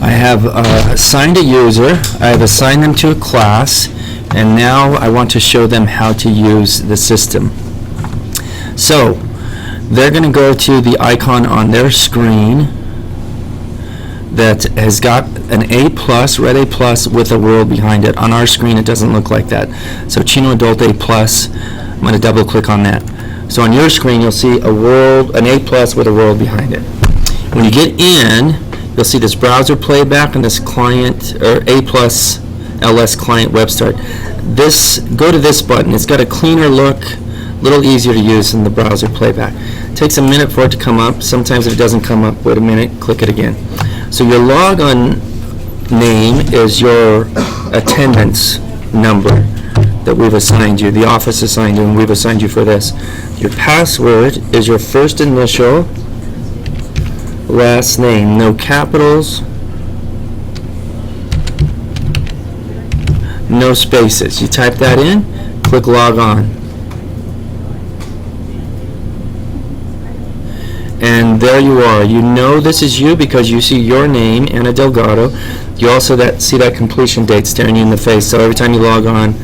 I have assigned a user, I have assigned them to a class, and now I want to show them how to use the system. So, they're going to go to the icon on their screen that has got an A+, red A+, with a world behind it. On our screen it doesn't look like that. So Chino Adult A+, I'm going to double click on that. So on your screen you'll see a world, an A+ with a world behind it. When you get in, you'll see this browser playback and this client, or A+ LS client web start. Go to this button. It's got a cleaner look, a little easier to use than the browser playback. It takes a minute for it to come up. Sometimes if it doesn't come up, wait a minute, click it again. So your logon name is your attendance number that we've assigned you, the office assigned you, and we've assigned you for this. Your password is your first initial, last name, no capitals, no spaces. You type that in, click log on. And there you are. You know this is you because you see your name, Anna Delgado. You also see that completion date staring you in the face. So every time you log on,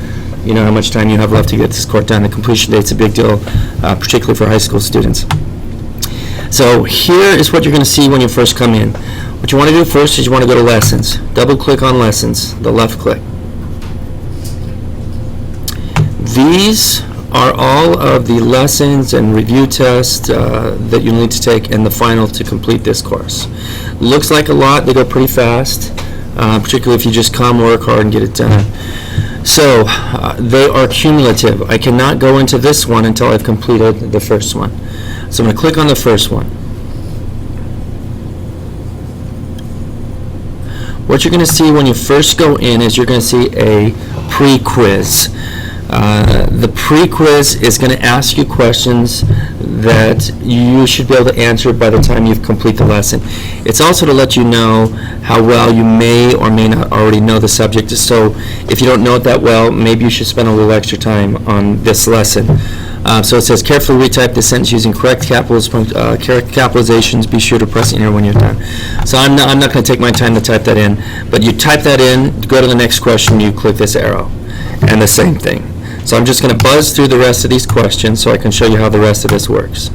you know how much time you have left to get this course done. The completion date's a big deal, particularly for high school students. So here is what you're going to see when you first come in. What you want to do first is you want to go to Lessons. Double click on Lessons, the left click. These are all of the lessons and review tests that you need to take in the final to complete this course. Looks like a lot. They go pretty fast, particularly if you just come, work hard, and get it done. So they are cumulative. I cannot go into this one until I've completed the first one. So I'm going to click on the first one. What you're going to see when you first go in is you're going to see a pre-quiz. The pre-quiz is going to ask you questions that you should be able to answer by the time you've completed the lesson. It's also to let you know how well you may or may not already know the subject. So if you don't know it that well, maybe you should spend a little extra time on this lesson. So it says, carefully retype the sentence using correct capitalizations. Be sure to press enter when you're done. So I'm not going to take my time to type that in, but you type that in, go to the next question, you click this arrow, and the same thing. So I'm just going to buzz through the rest of these questions so I can show you how the rest of this works.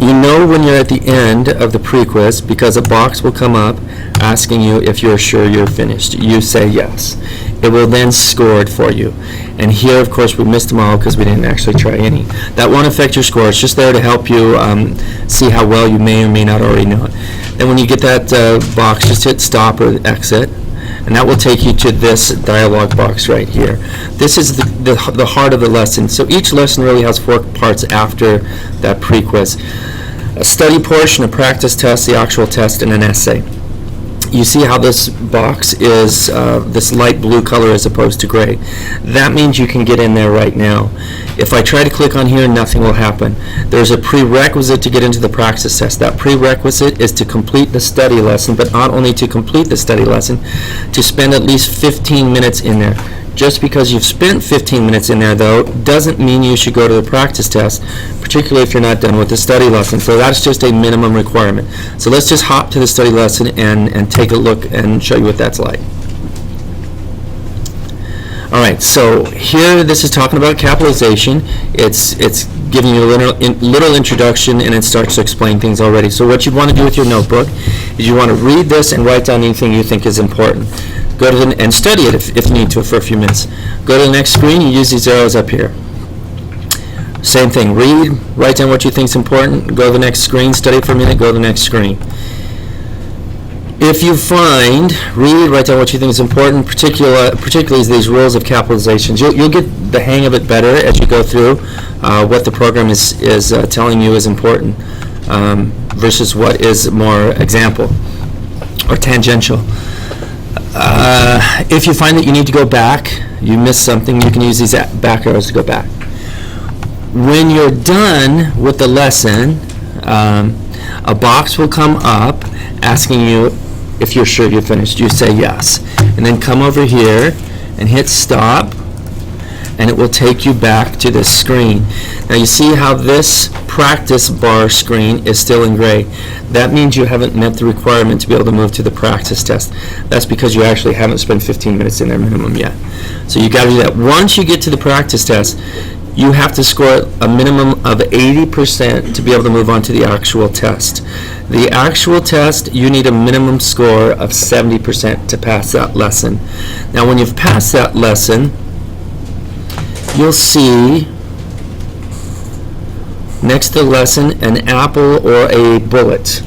You know when you're at the end of the pre-quiz because a box will come up asking you if you're sure you're finished. You say yes. It will then score it for you. And here, of course, we missed them all because we didn't actually try any. That won't affect your score. It's just there to help you see how well you may or may not already know it. Then when you get that box, just hit stop or exit. And that will take you to this dialog box right here. This is the heart of the lesson. So each lesson really has 4 parts after that pre-quiz. A study portion, a practice test, the actual test, and an essay. You see how this box is this light blue color as opposed to gray. That means you can get in there right now. If I try to click on here, nothing will happen. There's a prerequisite to get into the practice test. That prerequisite is to complete the study lesson, but not only to complete the study lesson, to spend at least 15 minutes in there. Just because you've spent 15 minutes in there, though, doesn't mean you should go to the practice test, particularly if you're not done with the study lesson. So that's just a minimum requirement. So let's just hop to the study lesson and take a look and show you what that's like. All right, so here this is talking about capitalization. It's giving you a little introduction, and it starts to explain things already. So what you want to do with your notebook is you want to read this and write down anything you think is important. Go to and study it if you need to for a few minutes. Go to the next screen, you use these arrows up here. Same thing, read, write down what you think is important, go to the next screen, study for a minute, go to the next screen. If you find, read, write down what you think is important, particularly these rules of capitalizations. You'll get the hang of it better as you go through what the program is telling you is important versus what is more example or tangential. If you find that you need to go back, you missed something, you can use these back arrows to go back. When you're done with the lesson, a box will come up asking you if you're sure you're finished. You say yes. And then come over here and hit stop and it will take you back to this screen. Now you see how this practice bar screen is still in gray. That means you haven't met the requirement to be able to move to the practice test. That's because you actually haven't spent 15 minutes in there minimum yet. So you got to do that. Once you get to the practice test, you have to score a minimum of 80% to be able to move on to the actual test. The actual test, you need a minimum score of 70% to pass that lesson. Now when you've passed that lesson, you'll see next to the lesson an apple or a bullet.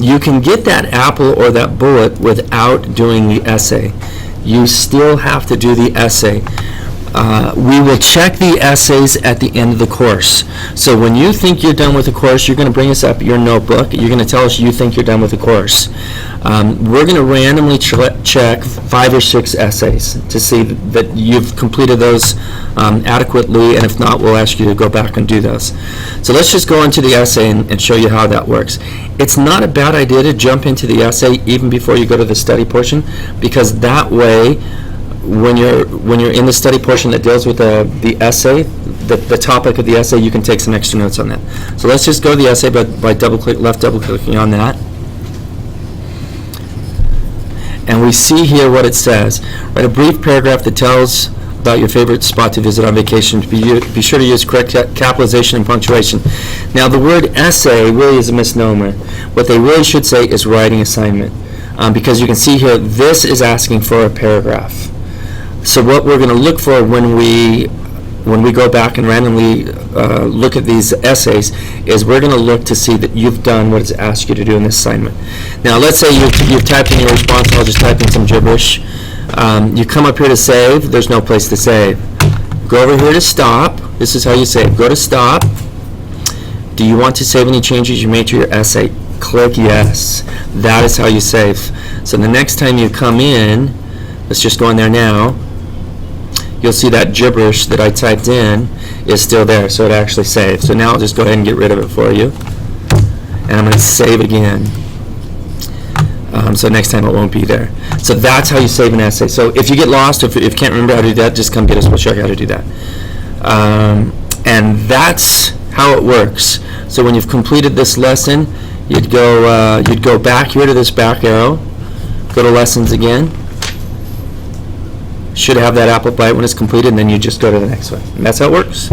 You can get that apple or that bullet without doing the essay. You still have to do the essay. We will check the essays at the end of the course. So when you think you're done with the course, you're going to bring us up your notebook. You're going to tell us you think you're done with the course. We're going to randomly check 5 or 6 essays to see that you've completed those adequately, and if not, we'll ask you to go back and do those. So let's just go into the essay and show you how that works. It's not a bad idea to jump into the essay even before you go to the study portion, because that way, when you're in the study portion that deals with the essay, the topic of the essay, you can take some extra notes on that. So let's just go to the essay by left double clicking on that. And we see here what it says. Write a brief paragraph that tells about your favorite spot to visit on vacation. Be sure to use correct capitalization and punctuation. Now the word essay really is a misnomer. What they really should say is writing assignment. Because you can see here, this is asking for a paragraph. So what we're going to look for when we go back and randomly look at these essays is we're going to look to see that you've done what it's asked you to do in this assignment. Now let's say you've typed in your response. I'll just type in some gibberish. You come up here to save. There's no place to save. Go over here to stop. This is how you save. Go to stop. Do you want to save any changes you made to your essay? Click yes. That is how you save. So the next time you come in, let's just go in there now. You'll see that gibberish that I typed in is still there, so it actually saved. So now I'll just go ahead and get rid of it for you. And I'm going to save again. So next time it won't be there. So that's how you save an essay. So if you get lost, or if you can't remember how to do that, just come get us. We'll show you how to do that. And that's how it works. So when you've completed this lesson, you'd go back here to this back arrow, go to lessons again. Should have that apple bite when it's completed, and then you just go to the next one. And that's how it works.